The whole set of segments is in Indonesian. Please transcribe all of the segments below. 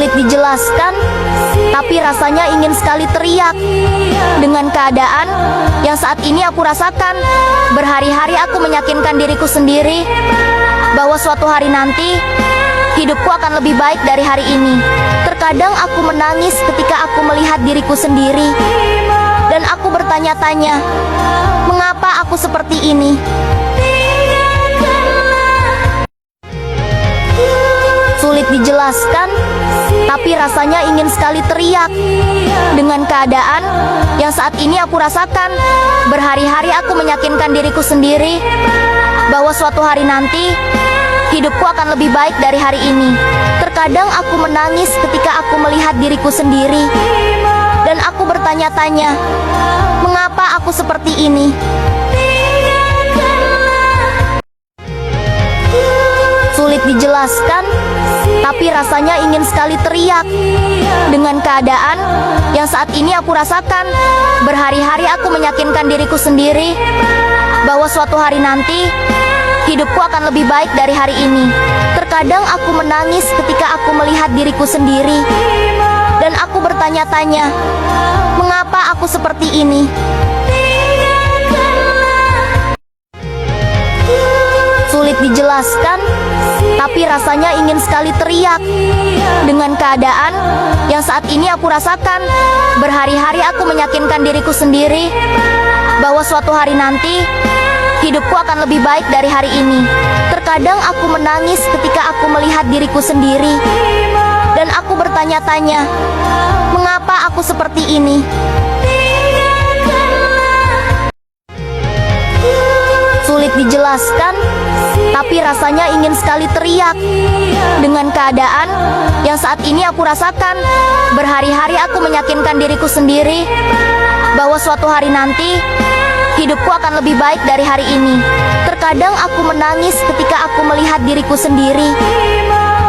Sulit dijelaskan, tapi rasanya ingin sekali teriak. Dengan keadaan yang saat ini aku rasakan, berhari-hari aku meyakinkan diriku sendiri bahwa suatu hari nanti hidupku akan lebih baik dari hari ini. Terkadang aku menangis ketika aku melihat diriku sendiri, dan aku bertanya-tanya, mengapa aku seperti ini? Sulit dijelaskan, tapi rasanya ingin sekali teriak. Dengan keadaan yang saat ini aku rasakan, berhari-hari aku meyakinkan diriku sendiri bahwa suatu hari nanti hidupku akan lebih baik dari hari ini. Terkadang aku menangis ketika aku melihat diriku sendiri, dan aku bertanya-tanya, mengapa aku seperti ini? Sulit dijelaskan, tapi rasanya ingin sekali teriak. Dengan keadaan yang saat ini aku rasakan, berhari-hari aku meyakinkan diriku sendiri bahwa suatu hari nanti hidupku akan lebih baik dari hari ini. Terkadang aku menangis ketika aku melihat diriku sendiri, dan aku bertanya-tanya, mengapa aku seperti ini? Sulit dijelaskan, tapi rasanya ingin sekali teriak. Dengan keadaan yang saat ini aku rasakan, berhari-hari aku meyakinkan diriku sendiri bahwa suatu hari nanti hidupku akan lebih baik dari hari ini. Terkadang aku menangis ketika aku melihat diriku sendiri, dan aku bertanya-tanya, mengapa aku seperti ini? Sulit dijelaskan, tapi rasanya ingin sekali teriak. Dengan keadaan yang saat ini aku rasakan, berhari-hari aku meyakinkan diriku sendiri bahwa suatu hari nanti hidupku akan lebih baik dari hari ini. Terkadang aku menangis ketika aku melihat diriku sendiri,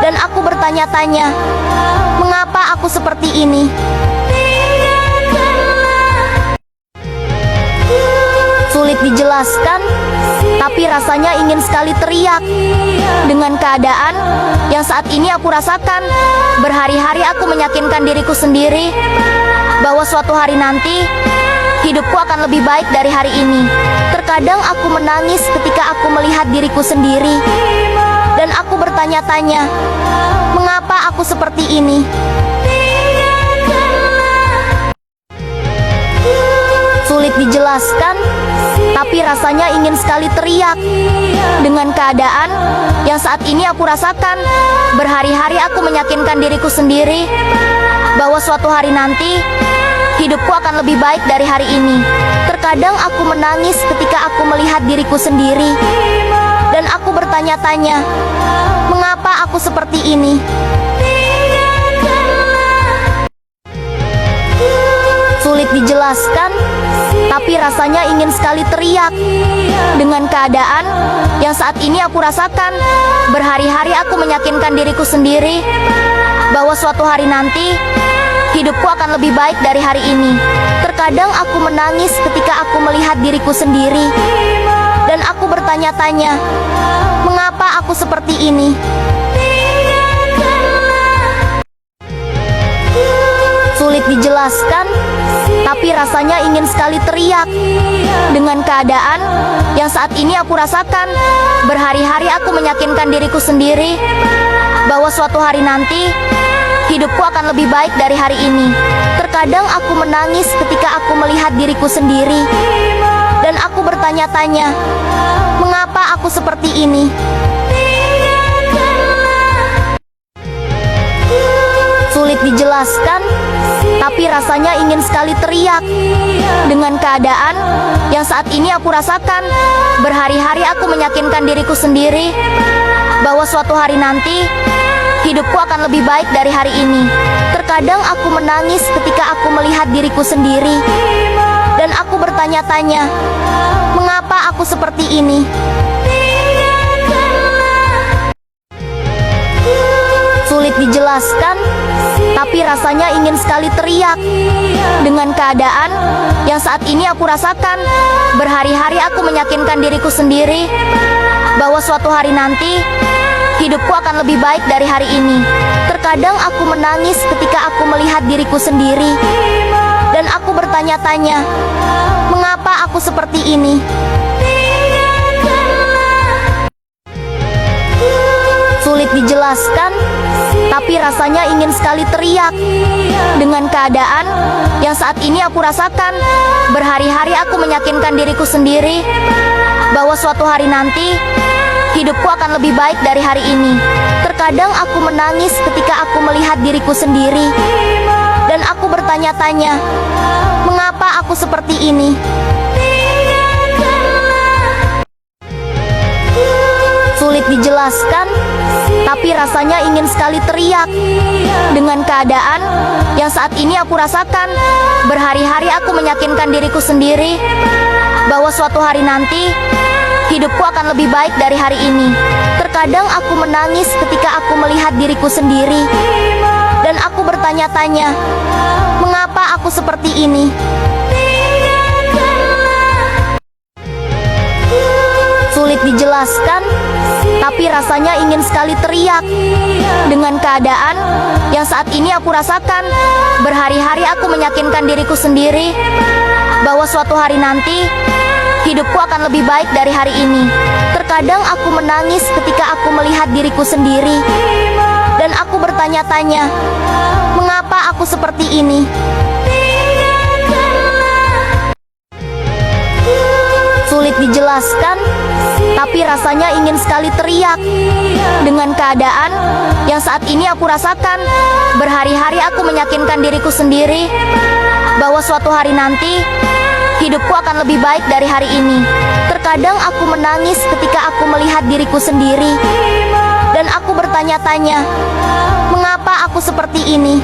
dan aku bertanya-tanya, mengapa aku seperti ini? Sulit dijelaskan, tapi rasanya ingin sekali teriak. Dengan keadaan yang saat ini aku rasakan, berhari-hari aku meyakinkan diriku sendiri bahwa suatu hari nanti hidupku akan lebih baik dari hari ini. Terkadang aku menangis ketika aku melihat diriku sendiri, dan aku bertanya-tanya, mengapa aku seperti ini? Sulit dijelaskan, tapi rasanya ingin sekali teriak. Dengan keadaan yang saat ini aku rasakan, berhari-hari aku meyakinkan diriku sendiri bahwa suatu hari nanti hidupku akan lebih baik dari hari ini. Terkadang aku menangis ketika aku melihat diriku sendiri, dan aku bertanya-tanya, mengapa aku seperti ini? Sulit dijelaskan, tapi rasanya ingin sekali teriak. Dengan keadaan yang saat ini aku rasakan, berhari-hari aku meyakinkan diriku sendiri bahwa suatu hari nanti hidupku akan lebih baik dari hari ini. Terkadang aku menangis ketika aku melihat diriku sendiri, dan aku bertanya-tanya, mengapa aku seperti ini? Sulit dijelaskan, tapi rasanya ingin sekali teriak. Dengan keadaan yang saat ini aku rasakan, berhari-hari aku meyakinkan diriku sendiri bahwa suatu hari nanti hidupku akan lebih baik dari hari ini. Terkadang aku menangis ketika aku melihat diriku sendiri, dan aku bertanya-tanya, mengapa aku seperti ini? Sulit dijelaskan, tapi rasanya ingin sekali teriak. Dengan keadaan yang saat ini aku rasakan, berhari-hari aku meyakinkan diriku sendiri bahwa suatu hari nanti hidupku akan lebih baik dari hari ini. Terkadang aku menangis ketika aku melihat diriku sendiri, dan aku bertanya-tanya, mengapa aku seperti ini? Sulit dijelaskan, tapi rasanya ingin sekali teriak. Dengan keadaan yang saat ini aku rasakan, berhari-hari aku meyakinkan diriku sendiri bahwa suatu hari nanti hidupku akan lebih baik dari hari ini. Terkadang aku menangis ketika aku melihat diriku sendiri, dan aku bertanya-tanya, mengapa aku seperti ini? Sulit dijelaskan, tapi rasanya ingin sekali teriak. Dengan keadaan yang saat ini aku rasakan, berhari-hari aku meyakinkan diriku sendiri bahwa suatu hari nanti hidupku akan lebih baik dari hari ini. Terkadang aku menangis ketika aku melihat diriku sendiri, dan aku bertanya-tanya, mengapa aku seperti ini? Sulit dijelaskan, tapi rasanya ingin sekali teriak. Dengan keadaan yang saat ini aku rasakan, berhari-hari aku meyakinkan diriku sendiri bahwa suatu hari nanti hidupku akan lebih baik dari hari ini. Terkadang aku menangis ketika aku melihat diriku sendiri, dan aku bertanya-tanya, mengapa aku seperti ini? Sulit dijelaskan, tapi rasanya ingin sekali teriak. Dengan keadaan yang saat ini aku rasakan, berhari-hari aku meyakinkan diriku sendiri bahwa suatu hari nanti hidupku akan lebih baik dari hari ini. Terkadang aku menangis ketika aku melihat diriku sendiri, dan aku bertanya-tanya, mengapa aku seperti ini? Sulit dijelaskan, tapi rasanya ingin sekali teriak. Dengan keadaan yang saat ini aku rasakan, berhari-hari aku meyakinkan diriku sendiri bahwa suatu hari nanti hidupku akan lebih baik dari hari ini. Terkadang aku menangis ketika aku melihat diriku sendiri, dan aku bertanya-tanya, mengapa aku seperti ini?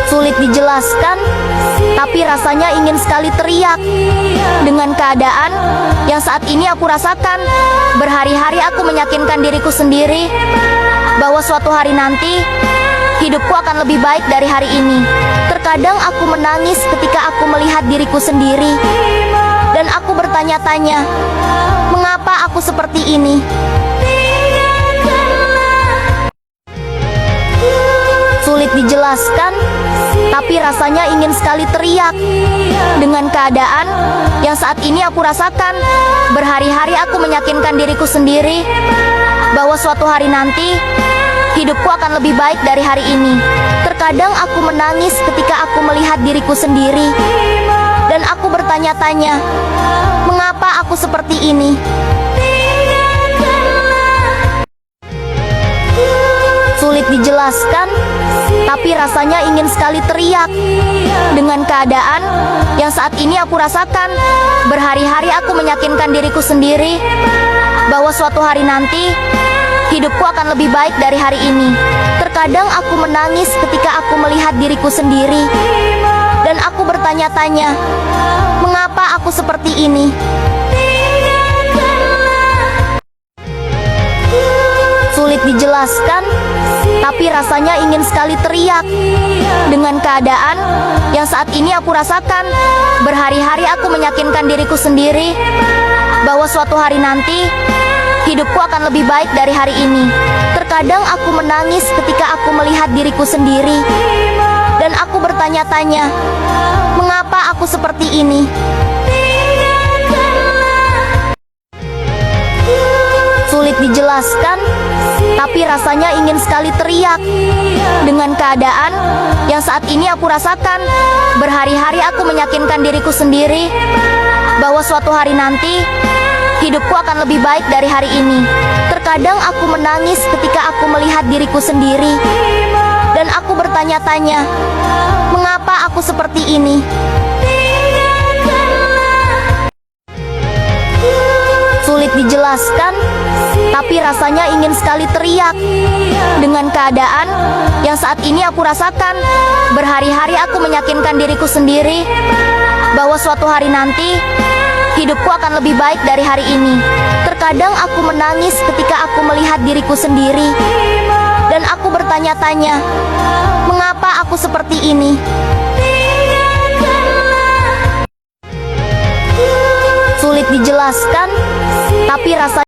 Sulit dijelaskan, tapi rasanya ingin sekali teriak. Dengan keadaan yang saat ini aku rasakan, berhari-hari aku meyakinkan diriku sendiri bahwa suatu hari nanti hidupku akan lebih baik dari hari ini. Terkadang aku menangis ketika aku melihat diriku sendiri, dan aku bertanya-tanya, mengapa aku seperti ini? Sulit dijelaskan, tapi rasanya ingin sekali teriak. Dengan keadaan yang saat ini aku rasakan, berhari-hari aku meyakinkan diriku sendiri bahwa suatu hari nanti hidupku akan lebih baik dari hari ini. Terkadang aku menangis ketika aku melihat diriku sendiri, dan aku bertanya-tanya, mengapa aku seperti ini? Sulit dijelaskan, tapi rasanya ingin sekali teriak. Dengan keadaan yang saat ini aku rasakan, berhari-hari aku meyakinkan diriku sendiri bahwa suatu hari nanti hidupku akan lebih baik dari hari ini. Terkadang aku menangis ketika aku melihat diriku sendiri, dan aku bertanya-tanya, mengapa aku seperti ini? Sulit dijelaskan, tapi rasanya ingin sekali teriak. Dengan keadaan yang saat ini aku rasakan, berhari-hari aku meyakinkan diriku sendiri bahwa suatu hari nanti hidupku akan lebih baik dari hari ini. Terkadang aku menangis ketika aku melihat diriku sendiri, dan aku bertanya-tanya, mengapa aku seperti ini? Sulit dijelaskan, tapi rasanya ingin sekali teriak. Dengan keadaan yang saat ini aku rasakan, berhari-hari aku meyakinkan diriku sendiri bahwa suatu hari nanti hidupku akan lebih baik dari hari ini. Terkadang aku menangis ketika aku melihat diriku sendiri, dan aku bertanya-tanya, mengapa aku seperti ini? Sulit dijelaskan, tapi rasanya ingin sekali teriak. Dengan keadaan yang saat ini aku rasakan, berhari-hari aku meyakinkan diriku sendiri bahwa suatu hari nanti hidupku akan lebih baik dari hari ini. Terkadang aku menangis ketika aku melihat diriku sendiri, dan aku bertanya-tanya, mengapa aku seperti ini? Sulit sulit dijelaskan, tapi rasanya